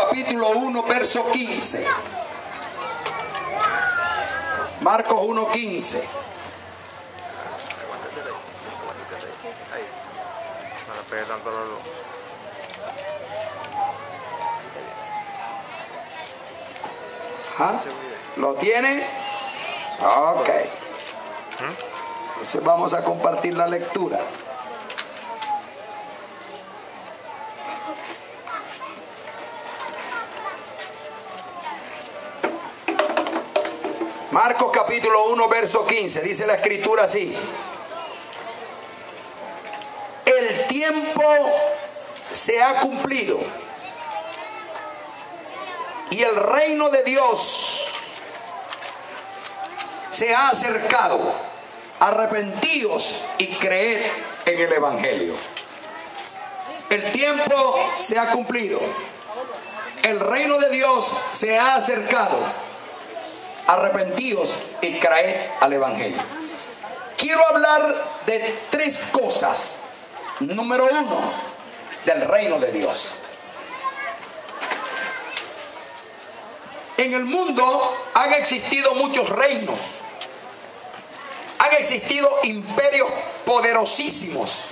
capítulo 1, verso 15. Marcos 1:15. ¿Ah? ¿Lo tiene? Ok. Entonces vamos a compartir la lectura. Marcos capítulo 1, verso 15. Dice la escritura así: el tiempo se ha cumplido y el reino de Dios se ha acercado. Arrepentíos y creed en el evangelio. El tiempo se ha cumplido. El reino de Dios se ha acercado. Arrepentíos y creed al evangelio. Quiero hablar de tres cosas. Número uno, del reino de Dios. En el mundo han existido muchos reinos. Han existido imperios poderosísimos.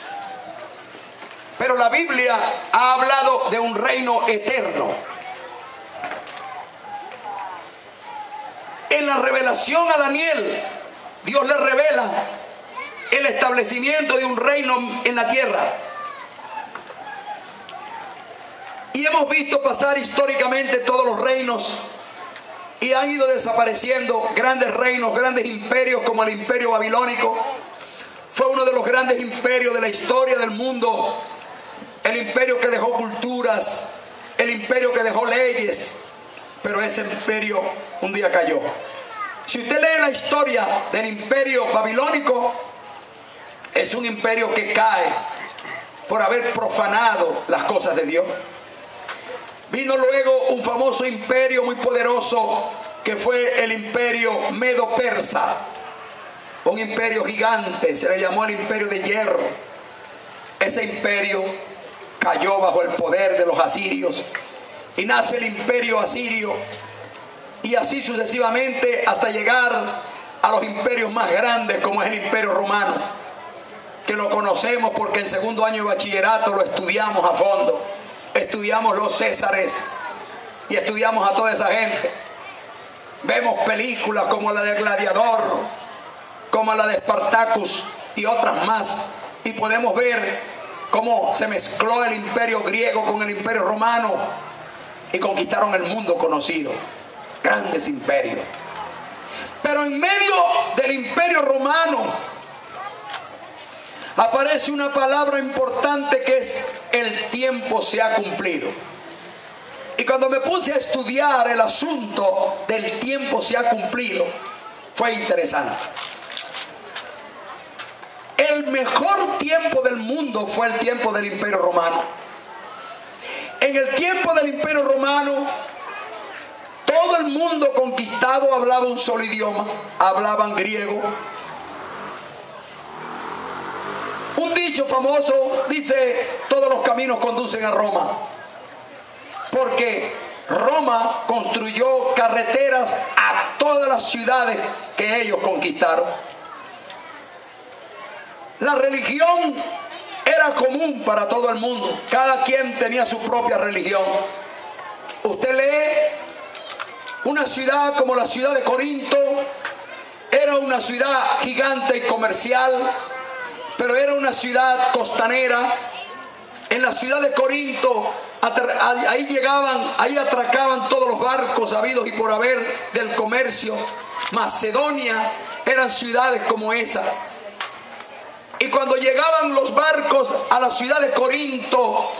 Pero la Biblia ha hablado de un reino eterno. En la revelación a Daniel, Dios le revela el establecimiento de un reino en la tierra. Y hemos visto pasar históricamente todos los reinos y han ido desapareciendo grandes reinos, grandes imperios como el imperio babilónico. Fue uno de los grandes imperios de la historia del mundo. El imperio que dejó culturas, el imperio que dejó leyes. Pero ese imperio un día cayó. Si usted lee la historia del imperio babilónico, es un imperio que cae por haber profanado las cosas de Dios. Vino luego un famoso imperio muy poderoso que fue el imperio medo-persa. Un imperio gigante, se le llamó el imperio de hierro. Ese imperio cayó bajo el poder de los asirios y nace el imperio asirio, y así sucesivamente hasta llegar a los imperios más grandes como es el imperio romano, que lo conocemos porque en segundo año de bachillerato lo estudiamos a fondo. Estudiamos los Césares y estudiamos a toda esa gente. Vemos películas como la de Gladiador, como la de Spartacus y otras más, y podemos ver cómo se mezcló el imperio griego con el imperio romano y conquistaron el mundo conocido. Grandes imperios. Pero en medio del imperio romano aparece una palabra importante que es: el tiempo se ha cumplido. Y cuando me puse a estudiar el asunto del tiempo se ha cumplido, fue interesante. El mejor tiempo del mundo fue el tiempo del imperio romano. En el tiempo del imperio romano, todo el mundo conquistado hablaba un solo idioma, hablaban griego. Un dicho famoso dice: todos los caminos conducen a Roma, porque Roma construyó carreteras a todas las ciudades que ellos conquistaron. La religión era común para todo el mundo, cada quien tenía su propia religión. Usted lee una ciudad como la ciudad de Corinto, era una ciudad gigante y comercial, pero era una ciudad costanera. En la ciudad de Corinto, ahí llegaban, ahí atracaban todos los barcos habidos y por haber del comercio. Macedonia, eran ciudades como esa. Y cuando llegaban los barcos a la ciudad de Corinto,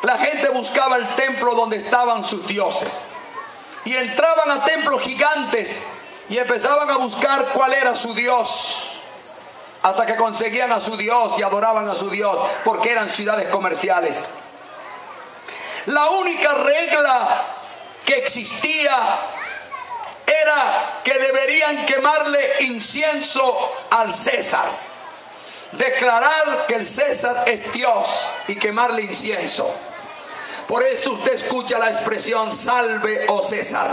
la gente buscaba el templo donde estaban sus dioses. Y entraban a templos gigantes y empezaban a buscar cuál era su dios, hasta que conseguían a su dios y adoraban a su dios, porque eran ciudades comerciales. La única regla que existía era que deberían quemarle incienso al César, declarar que el César es Dios y quemarle incienso. Por eso usted escucha la expresión salve, oh César.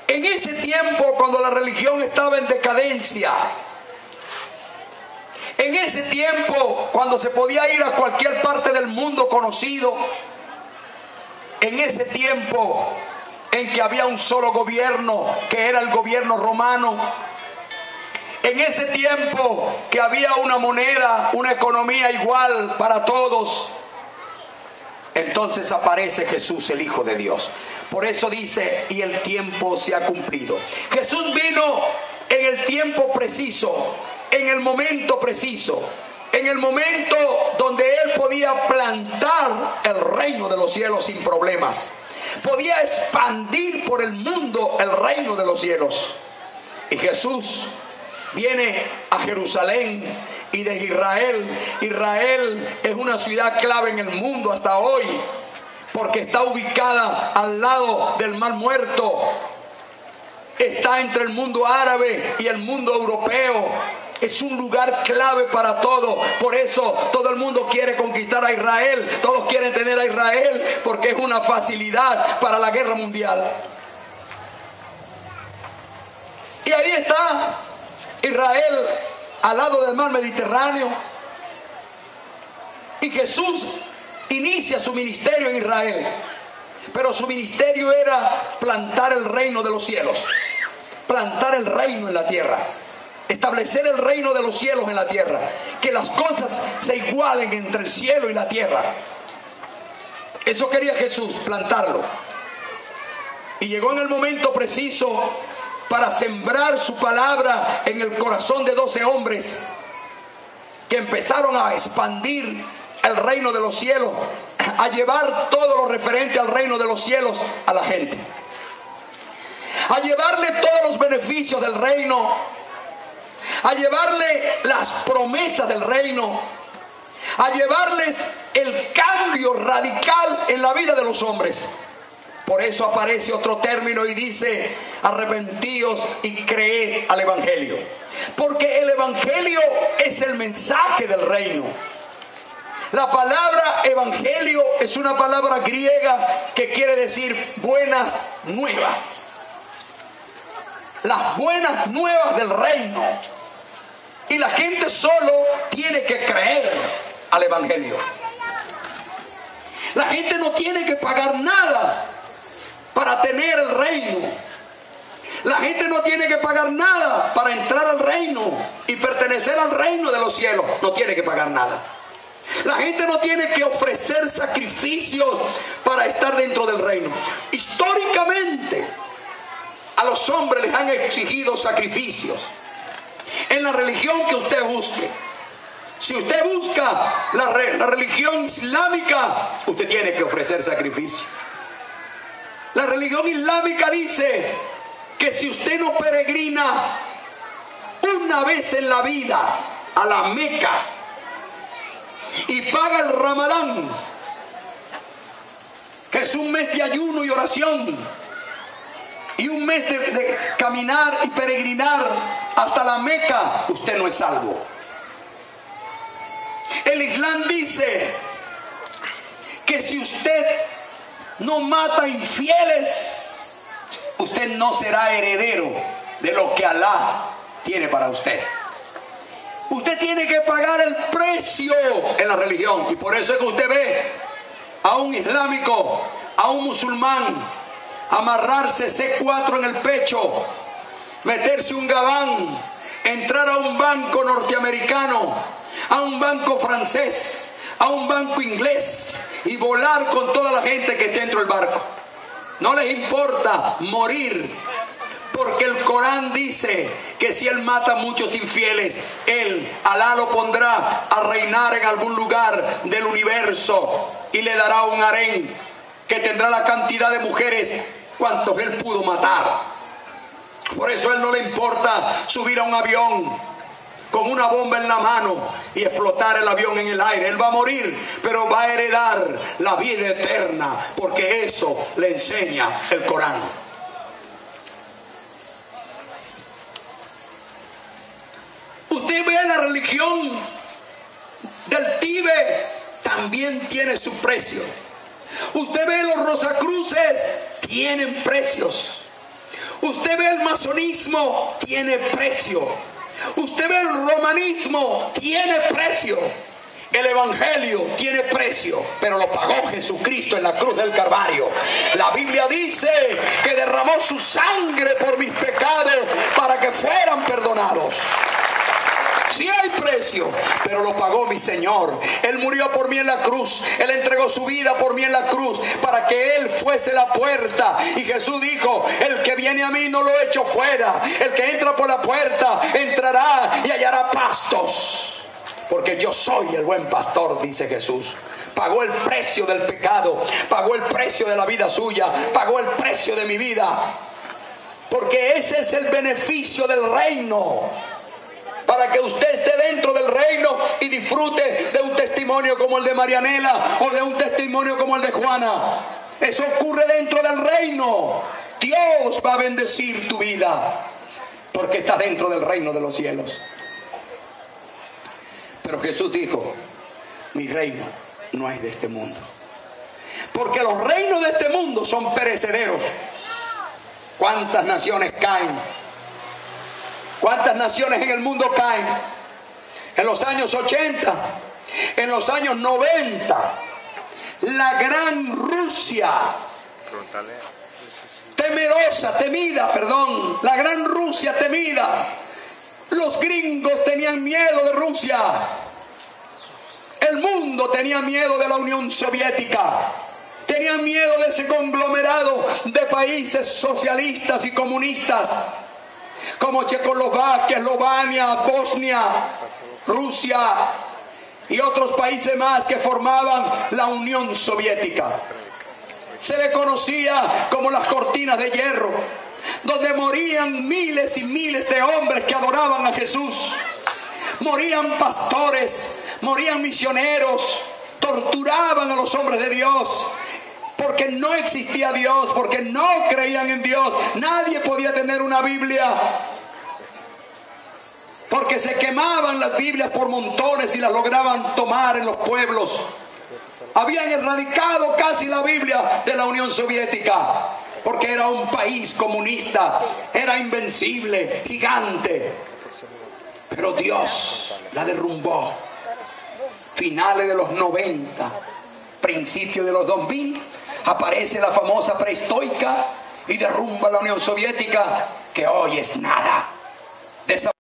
En ese tiempo, cuando la religión estaba en decadencia, en ese tiempo, cuando se podía ir a cualquier parte del mundo conocido, en ese tiempo en que había un solo gobierno, que era el gobierno romano, en ese tiempo que había una moneda, una economía igual para todos, entonces aparece Jesús, el Hijo de Dios. Por eso dice, y el tiempo se ha cumplido. Jesús vino en el tiempo preciso, en el momento preciso, en el momento donde Él podía plantar el reino de los cielos sin problemas. Podía expandir por el mundo el reino de los cielos. Y Jesús viene a Jerusalén y de Israel. Israel es una ciudad clave en el mundo hasta hoy, porque está ubicada al lado del Mar Muerto. Está entre el mundo árabe y el mundo europeo. Es un lugar clave para todo. Por eso todo el mundo quiere conquistar a Israel. Todos quieren tener a Israel, porque es una facilidad para la guerra mundial. Y ahí está Israel, al lado del mar Mediterráneo. Y Jesús inicia su ministerio en Israel. Pero su ministerio era plantar el reino de los cielos. Plantar el reino en la tierra. Establecer el reino de los cielos en la tierra. Que las cosas se igualen entre el cielo y la tierra. Eso quería Jesús, plantarlo. Y llegó en el momento preciso para sembrar su palabra en el corazón de 12 hombres que empezaron a expandir el reino de los cielos, a llevar todo lo referente al reino de los cielos a la gente, a llevarle todos los beneficios del reino, a llevarle las promesas del reino, a llevarles el cambio radical en la vida de los hombres. Por eso aparece otro término y dice: arrepentíos y creed al evangelio. Porque el evangelio es el mensaje del reino. La palabra evangelio es una palabra griega que quiere decir buena nueva. Las buenas nuevas del reino. Y la gente solo tiene que creer al evangelio. La gente no tiene que pagar nada para tener el reino. La gente no tiene que pagar nada para entrar al reino y pertenecer al reino de los cielos. No tiene que pagar nada. La gente no tiene que ofrecer sacrificios para estar dentro del reino. Históricamente a los hombres les han exigido sacrificios. En la religión que usted busque, si usted busca la religión islámica, usted tiene que ofrecer sacrificio. La religión islámica dice que si usted no peregrina una vez en la vida a la Meca y paga el Ramadán, que es un mes de ayuno y oración, y un mes de caminar y peregrinar hasta la Meca, usted no es salvo. El Islam dice que si usted no mata infieles, usted no será heredero de lo que Alá tiene para usted. Usted tiene que pagar el precio en la religión. Y por eso es que usted ve a un islámico, a un musulmán, amarrarse C4 en el pecho, meterse un gabán, entrar a un banco norteamericano, a un banco francés, a un banco inglés y volar con toda la gente que esté dentro del barco. No les importa morir, porque el Corán dice que si él mata a muchos infieles, Alá lo pondrá a reinar en algún lugar del universo y le dará un harén que tendrá la cantidad de mujeres cuantos él pudo matar. Por eso a él no le importa subir a un avión con una bomba en la mano y explotar el avión en el aire. Él va a morir, pero va a heredar la vida eterna, porque eso le enseña el Corán. Usted ve la religión del Tíbet también tiene su precio. Usted ve los Rosacruces, tienen precios. Usted ve el masonismo, tiene precio. Usted ve el romanismo, tiene precio. El evangelio tiene precio, pero lo pagó Jesucristo en la cruz del Calvario. La Biblia dice que derramó su sangre por mis pecados para que fueran perdonados. Sí hay precio, pero lo pagó mi Señor. Él murió por mí en la cruz. Él entregó su vida por mí en la cruz para que Él fuese la puerta. Y Jesús dijo: el que viene a mí no lo echo fuera. El que entra por la puerta entrará y hallará pastos. Porque yo soy el buen pastor, dice Jesús. Pagó el precio del pecado, pagó el precio de la vida suya, pagó el precio de mi vida. Porque ese es el beneficio del reino. Para que usted esté dentro del reino y disfrute de un testimonio como el de Marianela o de un testimonio como el de Juana. Eso ocurre dentro del reino. Dios va a bendecir tu vida porque está dentro del reino de los cielos. Pero Jesús dijo: mi reino no es de este mundo. Porque los reinos de este mundo son perecederos. ¿Cuántas naciones caen? ¿Cuántas naciones en el mundo caen? En los años 80, en los años 90, la gran Rusia, la gran Rusia temida. Los gringos tenían miedo de Rusia. El mundo tenía miedo de la Unión Soviética. Tenían miedo de ese conglomerado de países socialistas y comunistas como Checoslovaquia, Eslovenia, Bosnia, Rusia y otros países más que formaban la Unión Soviética. Se le conocía como las cortinas de hierro, donde morían miles y miles de hombres que adoraban a Jesús. Morían pastores, morían misioneros, torturaban a los hombres de Dios, porque no existía Dios, porque no creían en Dios. Nadie podía tener una Biblia, porque se quemaban las Biblias por montones y las lograban tomar en los pueblos. Habían erradicado casi la Biblia de la Unión Soviética, porque era un país comunista, era invencible, gigante. Pero Dios la derrumbó. Finales de los 90, principios de los 2000, aparece la famosa perestroika y derrumba la Unión Soviética, que hoy es nada.